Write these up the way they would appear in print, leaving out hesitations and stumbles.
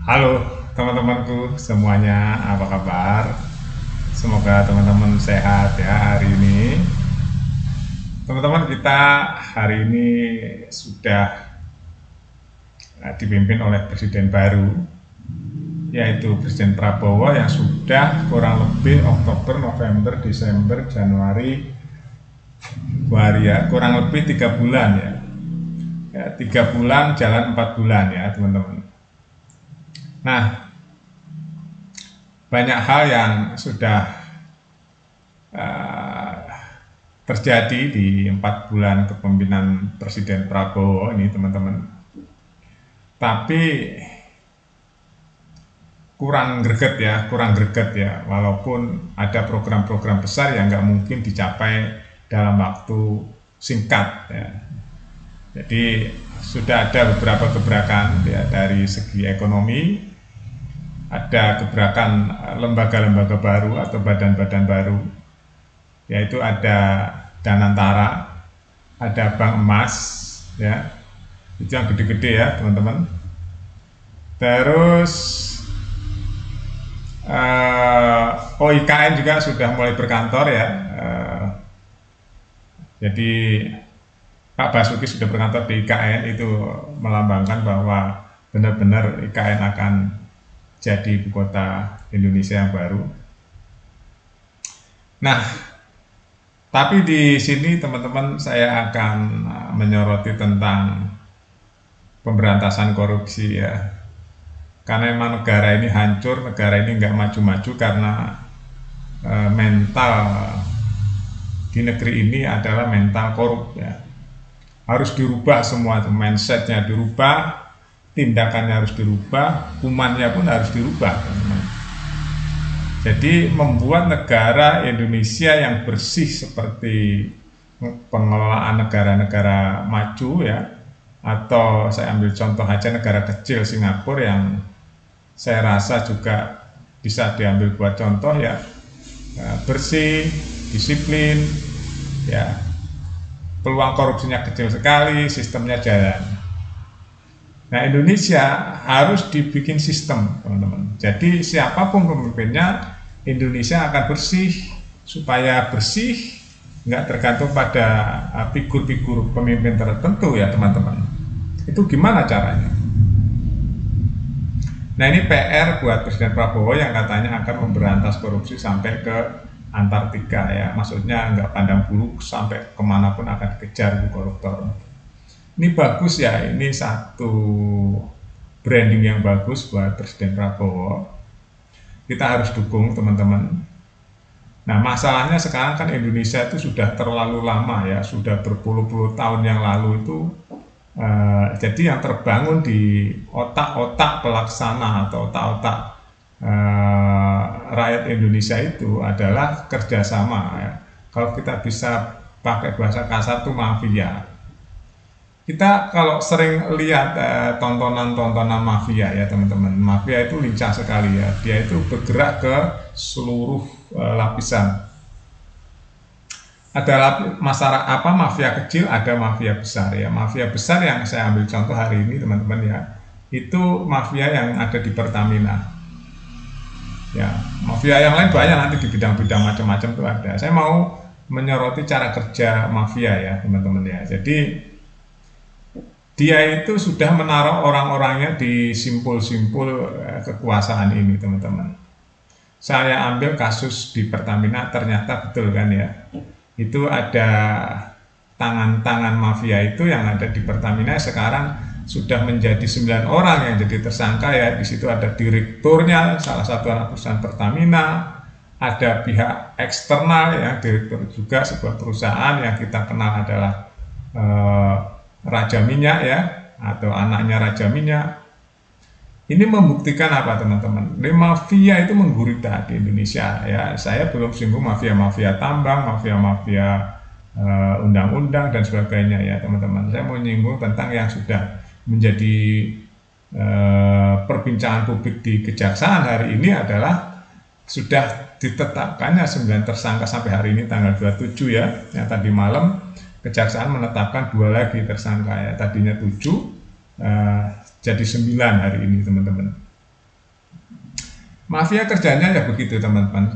Halo teman-temanku semuanya, apa kabar? Semoga teman-teman sehat ya hari ini. Teman-teman, kita hari ini sudah dipimpin oleh presiden baru, yaitu Presiden Prabowo yang sudah kurang lebih Oktober, November, Desember, Januari, kurang lebih 3 bulan ya. 3 bulan jalan 4 bulan ya teman-teman. Nah, banyak hal yang sudah terjadi di 4 bulan kepemimpinan Presiden Prabowo ini teman-teman. Tapi kurang greget ya, walaupun ada program-program besar yang nggak mungkin dicapai dalam waktu singkat ya. Jadi sudah ada beberapa gebrakan ya, dari segi ekonomi, ada gebrakan lembaga-lembaga baru atau badan-badan baru, yaitu ada Danantara, ada Bank Emas, ya, itu yang gede-gede ya teman-teman. Terus OIKN juga sudah mulai berkantor ya. Jadi Pak Basuki sudah berkantor di IKN, itu melambangkan bahwa benar-benar IKN akan jadi ibu kota Indonesia yang baru. Nah, tapi di sini teman-teman saya akan menyoroti tentang pemberantasan korupsi ya. Karena memang negara ini hancur, negara ini nggak maju-maju karena mental di negeri ini adalah mental korup ya. Harus dirubah semua, mindsetnya dirubah, tindakannya harus dirubah, hukumannya pun harus dirubah teman-teman. Jadi membuat negara Indonesia yang bersih seperti pengelolaan negara-negara maju ya, atau saya ambil contoh aja negara kecil Singapura yang saya rasa juga bisa diambil buat contoh ya, bersih, disiplin ya, peluang korupsinya kecil sekali, sistemnya jalan. Nah, Indonesia harus dibikin sistem teman-teman. Jadi siapapun pemimpinnya, Indonesia akan bersih. Supaya bersih nggak tergantung pada figur-figur pemimpin tertentu ya teman-teman. Itu gimana caranya? Nah, ini PR buat Presiden Prabowo yang katanya akan memberantas korupsi sampai ke Antartika ya. Maksudnya nggak pandang bulu, sampai kemanapun akan dikejar koruptor. Ini bagus ya, ini satu branding yang bagus buat Presiden Prabowo. Kita harus dukung teman-teman. Nah, masalahnya sekarang kan Indonesia itu sudah terlalu lama ya, sudah berpuluh-puluh tahun yang lalu itu jadi yang terbangun di otak-otak pelaksana atau otak-otak rakyat Indonesia itu adalah kerjasama ya. Kalau kita bisa pakai bahasa kasar itu mafia. Kita kalau sering lihat tontonan-tontonan mafia ya teman-teman, mafia itu lincah sekali ya, dia itu bergerak ke seluruh lapisan. Ada masyarakat mafia kecil, ada mafia besar ya. Mafia besar yang saya ambil contoh hari ini teman-teman ya, itu mafia yang ada di Pertamina ya. Mafia yang lain banyak nanti di bidang-bidang macam-macam itu ada. Saya mau menyoroti cara kerja mafia ya teman-teman ya. Jadi dia itu sudah menaruh orang-orangnya di simpul-simpul kekuasaan ini teman-teman. Saya ambil kasus di Pertamina, ternyata betul kan ya, itu ada tangan-tangan mafia itu yang ada di Pertamina sekarang sudah menjadi 9 orang yang jadi tersangka ya. Di situ ada direkturnya, salah satu anak perusahaan Pertamina, ada pihak eksternal ya, direktur juga sebuah perusahaan yang kita kenal adalah Raja Minyak ya, atau anaknya Raja Minyak. Ini membuktikan apa teman-teman? Mafia itu menggurita di Indonesia ya. Saya belum singgung mafia-mafia tambang, mafia-mafia undang-undang dan sebagainya ya teman-teman. Saya mau nyinggung tentang yang sudah menjadi perbincangan publik di Kejaksaan hari ini adalah sudah ditetapkannya 9 tersangka sampai hari ini tanggal 27 ya. Yang tadi malam Kejaksaan menetapkan 2 lagi tersangka ya, tadinya 7 jadi 9 hari ini teman-teman. Mafia kerjanya ya begitu teman-teman.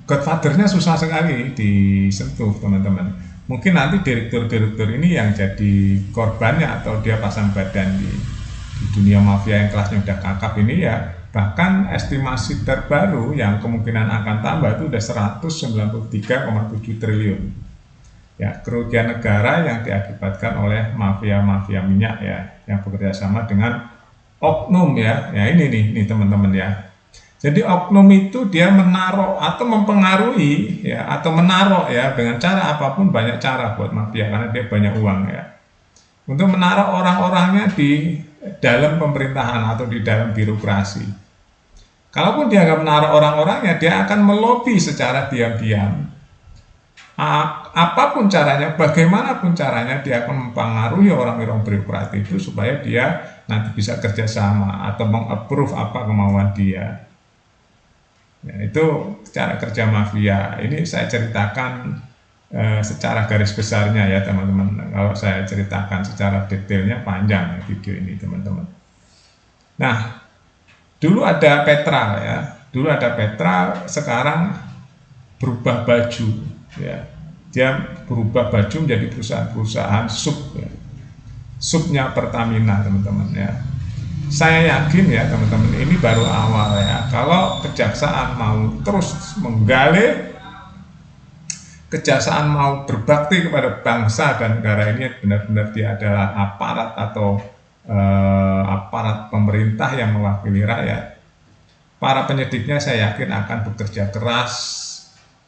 Godfathernya susah sekali disentuh teman-teman. Mungkin nanti direktur-direktur ini yang jadi korbannya atau dia pasang badan di dunia mafia yang kelasnya udah kakap ini ya. Bahkan estimasi terbaru yang kemungkinan akan tambah itu udah 193,7 triliun. Ya, kerugian negara yang diakibatkan oleh mafia-mafia minyak ya, yang bekerja sama dengan oknum ya. Ya ini nih teman-teman ya. Jadi oknum itu dia menaruh atau mempengaruhi ya atau menaruh ya dengan cara apapun, banyak cara buat mafia karena dia banyak uang ya. Untuk menaruh orang-orangnya di dalam pemerintahan atau di dalam birokrasi. Kalaupun dia nggak menaruh orang-orangnya, dia akan melobi secara diam-diam. Apapun caranya, bagaimanapun caranya, dia akan mempengaruhi orang-orang birokrat itu supaya dia nanti bisa kerjasama atau meng-approve apa kemauan dia. Ya, itu cara kerja mafia. Ini saya ceritakan secara garis besarnya ya teman-teman. Kalau saya ceritakan secara detailnya panjang ya, video ini teman-teman. Nah, dulu ada Petra ya. Dulu ada Petra, sekarang berubah baju ya. Dia berubah baju menjadi perusahaan-perusahaan sub ya. Subnya Pertamina teman-teman ya. Saya yakin ya teman-teman, ini baru awal ya. Kalau kejaksaan mau terus menggali, kejaksaan mau berbakti kepada bangsa dan negara ini, benar-benar dia adalah aparat atau aparat pemerintah yang mewakili rakyat. Para penyidiknya saya yakin akan bekerja keras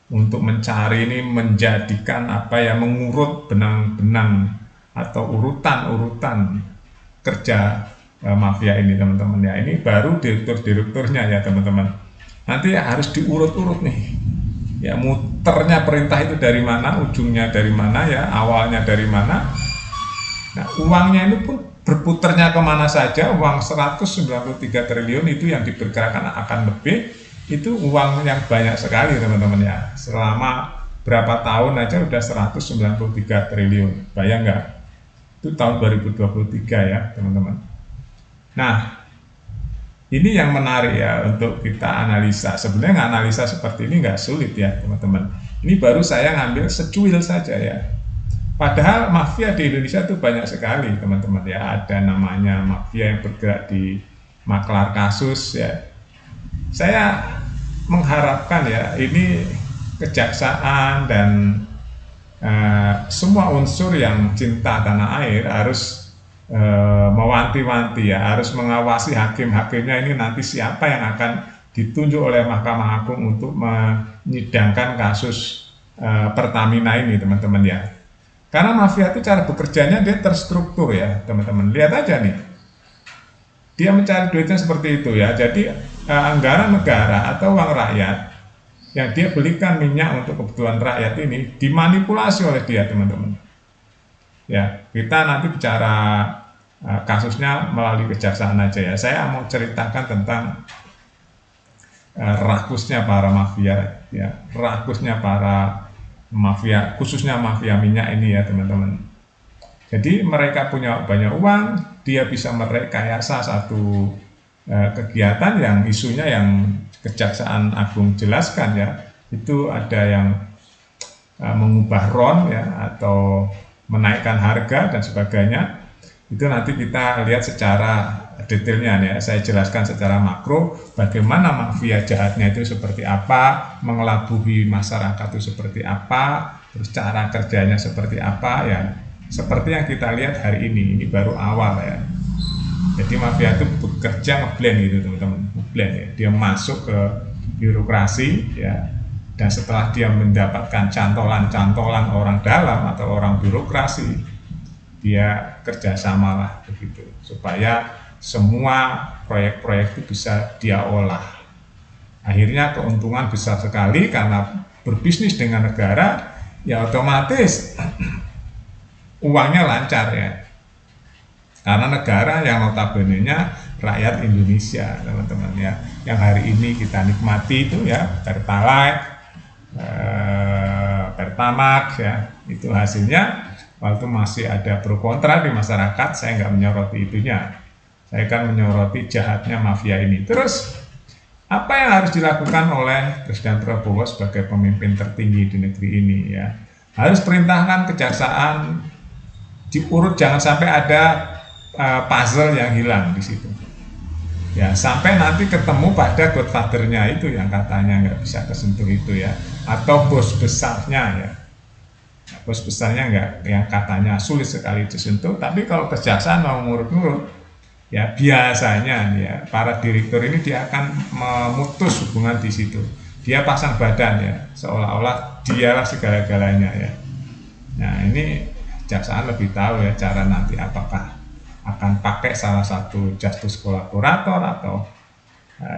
untuk mencari ini, menjadikan apa ya, mengurut benang-benang atau urutan-urutan kerja mafia ini teman-teman ya. Ini baru direktur-direkturnya ya teman-teman. Nanti harus diurut-urut nih ya, muternya perintah itu dari mana, ujungnya dari mana ya, awalnya dari mana. Nah, uangnya ini pun berputarnya kemana saja. Uang 193 triliun itu yang diperkirakan akan lebih, itu uang yang banyak sekali teman-teman ya. Selama berapa tahun aja udah 193 triliun, bayang nggak? Itu tahun 2023 ya teman-teman. Nah, ini yang menarik ya untuk kita analisa. Sebenarnya analisa seperti ini nggak sulit ya teman-teman. Ini baru saya ngambil secuil saja ya. Padahal mafia di Indonesia itu banyak sekali teman-teman ya. Ada namanya mafia yang bergerak di maklar kasus ya. Saya mengharapkan ya ini kejaksaan dan semua unsur yang cinta tanah air harus mewanti-wanti ya, harus mengawasi hakim-hakimnya ini nanti siapa yang akan ditunjuk oleh Mahkamah Agung untuk menyidangkan kasus Pertamina ini teman-teman ya. Karena mafia itu cara bekerjanya dia terstruktur ya teman-teman. Lihat aja nih, dia mencari duitnya seperti itu ya. Jadi anggaran negara atau uang rakyat yang dia belikan minyak untuk kebutuhan rakyat ini dimanipulasi oleh dia teman-teman. Ya, kita nanti bicara kasusnya melalui kejaksaan aja ya. Saya mau ceritakan tentang rakusnya para mafia ya, rakusnya para mafia, khususnya mafia minyak ini ya teman-teman. Jadi mereka punya banyak uang, dia bisa merekayasa satu kegiatan yang isunya yang Kejaksaan Agung jelaskan ya. Itu ada yang mengubah RON ya atau menaikkan harga dan sebagainya. Itu nanti kita lihat secara detailnya ya. Saya jelaskan secara makro bagaimana mafia jahatnya itu seperti apa, mengelabui masyarakat itu seperti apa, terus cara kerjanya seperti apa ya. Seperti yang kita lihat hari ini baru awal ya. Jadi mafia itu bekerja ngeblend gitu teman-teman, ngeblend ya. Dia masuk ke birokrasi ya. Dan setelah dia mendapatkan cantolan-cantolan orang dalam atau orang birokrasi, dia kerjasama lah begitu supaya semua proyek-proyek itu bisa dia olah. Akhirnya keuntungan besar sekali karena berbisnis dengan negara ya, otomatis uangnya lancar ya. Karena negara yang notabene-nya rakyat Indonesia teman-teman ya, yang hari ini kita nikmati itu ya Pertalite, Pertamax ya, itu hasilnya waktu masih ada pro kontra di masyarakat. Saya nggak menyoroti itunya, saya kan menyoroti jahatnya mafia ini. Terus Apa yang harus dilakukan oleh Presiden Prabowo sebagai pemimpin tertinggi di negeri ini ya? Harus perintahkan kejaksaan diurut, jangan sampai ada puzzle yang hilang di situ. Ya, sampai nanti ketemu pada godfathernya itu yang katanya nggak bisa kesentuh itu ya, atau bos besarnya ya. Bos besarnya nggak, yang katanya sulit sekali disentuh, tapi kalau kejaksaan mau ngurut-ngurut, ya biasanya ya para direktur ini dia akan memutus hubungan di situ. Dia pasang badan ya, seolah-olah dialah segala-galanya ya. Nah ini kejaksaan lebih tahu ya cara nanti apakah akan pakai salah satu justice kolaborator atau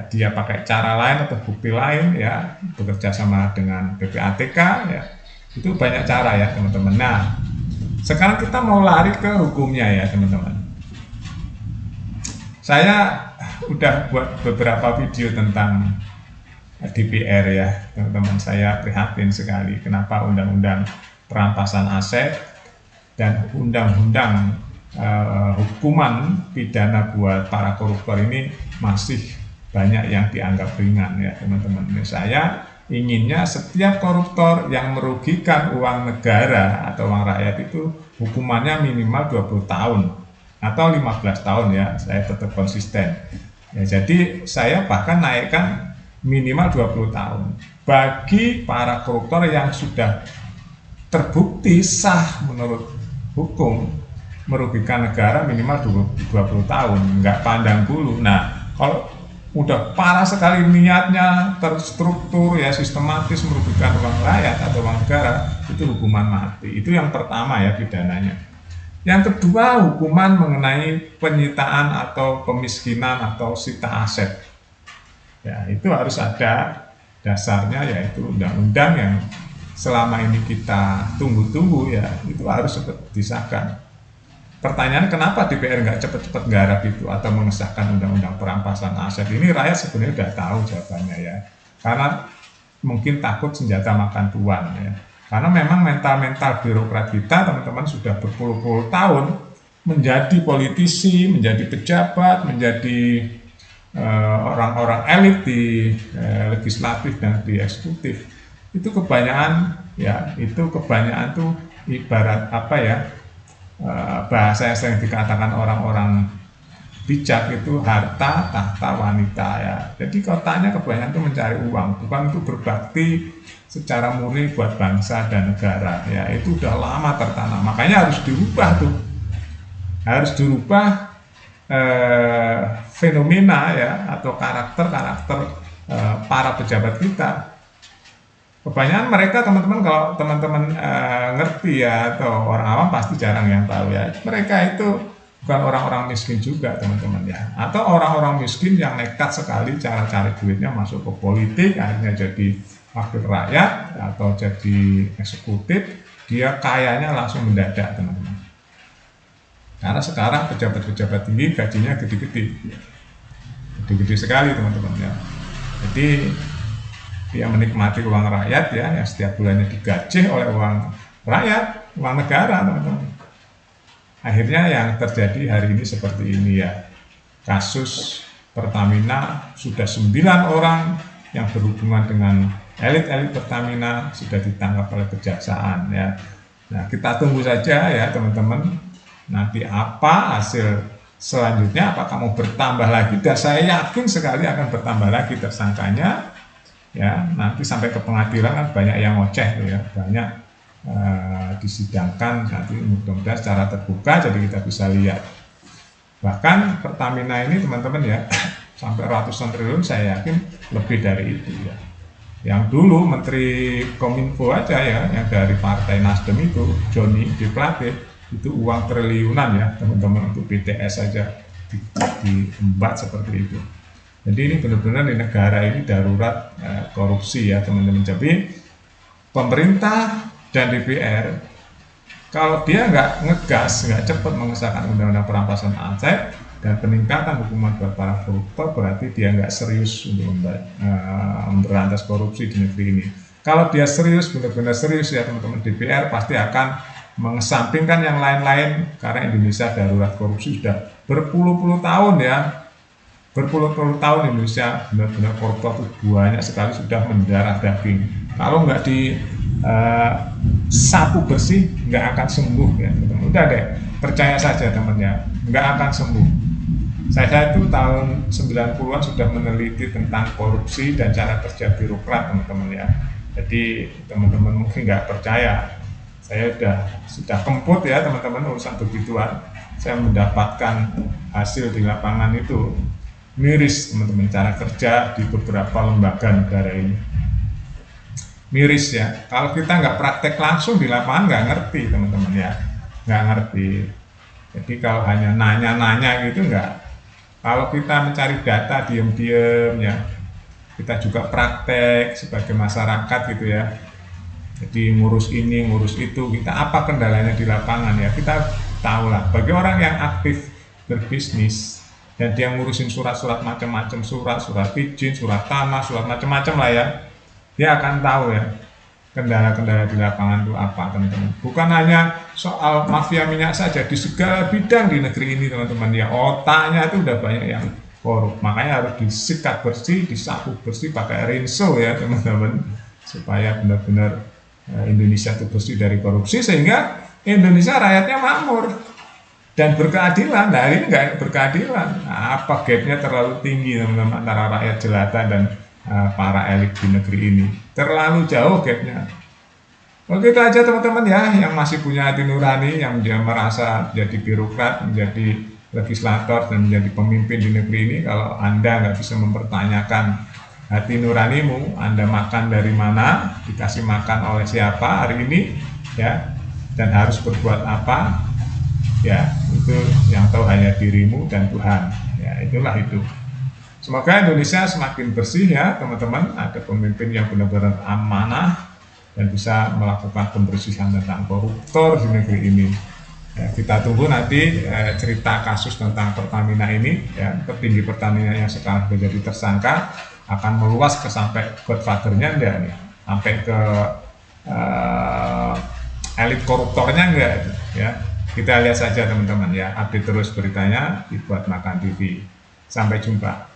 dia pakai cara lain atau bukti lain ya, bekerja sama dengan PPATK ya. Itu banyak cara ya teman-teman. Nah sekarang kita mau lari ke hukumnya ya teman-teman. Saya udah buat beberapa video tentang DPR ya teman-teman. Saya prihatin sekali kenapa undang-undang perampasan aset dan undang-undang hukuman pidana buat para koruptor ini masih banyak yang dianggap ringan ya teman-teman. Saya inginnya setiap koruptor yang merugikan uang negara atau uang rakyat itu hukumannya minimal 20 tahun atau 15 tahun ya, saya tetap konsisten ya. Jadi saya bahkan naikkan minimal 20 tahun bagi para koruptor yang sudah terbukti sah menurut hukum merugikan negara minimal 20 tahun, nggak pandang bulu. Nah kalau udah parah sekali niatnya, terstruktur ya, sistematis merugikan uang rakyat atau uang negara, itu hukuman mati. Itu yang pertama ya pidananya. Yang kedua, hukuman mengenai penyitaan atau pemiskinan atau sita aset. Ya, itu harus ada dasarnya, yaitu undang-undang yang selama ini kita tunggu-tunggu ya, itu harus cepat disahkan. Pertanyaan kenapa DPR nggak cepat-cepat garap itu atau mengesahkan undang-undang perampasan aset ini, rakyat sebenarnya udah tahu jawabannya ya. Karena mungkin takut senjata makan tuan ya. Karena memang mental-mental birokrat kita teman-teman sudah berpuluh-puluh tahun menjadi politisi, menjadi pejabat, menjadi orang-orang elit di legislatif dan di eksekutif. Itu kebanyakan ya, itu kebanyakan tuh ibarat apa ya, bahasa yang sering dikatakan orang-orang bijak itu harta tahta wanita ya. Jadi kotaknya kebanyakan itu mencari uang, bukan untuk berbakti secara murni buat bangsa dan negara ya. Itu udah lama tertanam, makanya harus dirubah tuh, harus dirubah fenomena ya atau karakter-karakter para pejabat kita. Kebanyakan mereka teman-teman, kalau teman-teman ngerti ya, atau orang awam pasti jarang yang tahu ya, mereka itu bukan orang-orang miskin juga teman-teman ya, atau orang-orang miskin yang nekat sekali cara cari duitnya masuk ke politik, akhirnya jadi wakil rakyat atau jadi eksekutif, dia kayanya langsung mendadak teman-teman. Karena sekarang pejabat-pejabat tinggi gajinya gede-gede, gede-gede sekali teman-teman ya. Jadi dia menikmati uang rakyat ya, yang setiap bulannya digaji oleh uang rakyat, uang negara teman-teman. Akhirnya yang terjadi hari ini seperti ini ya. Kasus Pertamina, sudah 9 orang yang berhubungan dengan elit-elit Pertamina sudah ditangkap oleh kejaksaan ya. Nah kita tunggu saja ya teman-teman, nanti apa hasil selanjutnya, apakah mau bertambah lagi, dan saya yakin sekali akan bertambah lagi tersangkanya ya. Nanti sampai ke pengadilan kan banyak yang ngoceh tuh ya, banyak disidangkan nanti mudah-mudahan secara terbuka jadi kita bisa lihat. Bahkan Pertamina ini teman-teman ya sampai ratusan triliun, saya yakin lebih dari itu ya. Yang dulu Menteri Kominfo aja ya, yang dari Partai Nasdem itu Joni G. Plate, itu uang triliunan ya teman-teman, untuk BTS saja diembat seperti itu. Jadi ini benar-benar di negara ini darurat korupsi ya teman-teman. Jadi pemerintah dan DPR kalau dia nggak ngegas, nggak cepat mengesahkan undang-undang perampasan aset dan peningkatan hukuman buat para koruptor, berarti dia nggak serius untuk memberantas korupsi di negeri ini. Kalau dia serius, benar-benar serius ya teman-teman, DPR pasti akan mengesampingkan yang lain-lain, karena Indonesia darurat korupsi sudah berpuluh-puluh tahun ya. berpuluh-puluh tahun Indonesia benar-benar koruptor itu banyak sekali sudah mendarah daging. Kalau nggak di sapu bersih nggak akan sembuh ya teman-teman. Udah deh, percaya saja teman-teman, nggak akan sembuh. Saya itu tahun 90-an sudah meneliti tentang korupsi dan cara kerja birokrat teman-teman ya. Jadi teman-teman mungkin nggak percaya, saya sudah kemput ya teman-teman urusan begituan. Saya mendapatkan hasil di lapangan itu miris teman-teman, cara kerja di beberapa lembaga negara ini miris ya. Kalau kita nggak praktek langsung di lapangan nggak ngerti teman-teman ya, nggak ngerti. Jadi kalau hanya nanya-nanya gitu nggak. Kalau kita mencari data diem-diem ya, kita juga praktek sebagai masyarakat gitu ya. Jadi ngurus ini, ngurus itu, kita apa kendalanya di lapangan ya, kita tahu lah. Bagi orang yang aktif berbisnis dan dia ngurusin surat-surat macam-macam, surat izin, surat tanah, surat macam-macam lah ya, dia akan tahu ya kendala-kendala di lapangan itu apa teman-teman. Bukan hanya soal mafia minyak saja, di segala bidang di negeri ini teman-teman ya, otaknya itu udah banyak yang korup. Makanya harus disikat bersih, disapu bersih pakai rinso ya teman-teman, supaya benar-benar Indonesia itu bersih dari korupsi, sehingga Indonesia rakyatnya makmur dan berkeadilan. Nah ini nggak berkeadilan. Nah, apa gapnya terlalu tinggi teman-teman antara rakyat jelata dan para elit di negeri ini, terlalu jauh gapnya. Oke, itu aja teman-teman ya, yang masih punya hati nurani, yang merasa menjadi birokrat, menjadi legislator dan menjadi pemimpin di negeri ini. Kalau Anda nggak bisa mempertanyakan hati nuranimu, Anda makan dari mana, dikasih makan oleh siapa hari ini ya, dan harus berbuat apa ya, itu yang tahu hanya dirimu dan Tuhan ya. Itulah itu. Semoga Indonesia semakin bersih ya teman-teman, ada pemimpin yang benar-benar amanah dan bisa melakukan pembersihan tentang koruptor di negeri ini ya. Kita tunggu nanti cerita kasus tentang Pertamina ini ya, petinggi Pertamina yang sekarang menjadi tersangka akan meluas ke sampai godfather-nya enggak nih, sampai ke elit koruptornya enggak ya. Kita lihat saja teman-teman ya, update terus beritanya di Buat Makan TV. Sampai jumpa.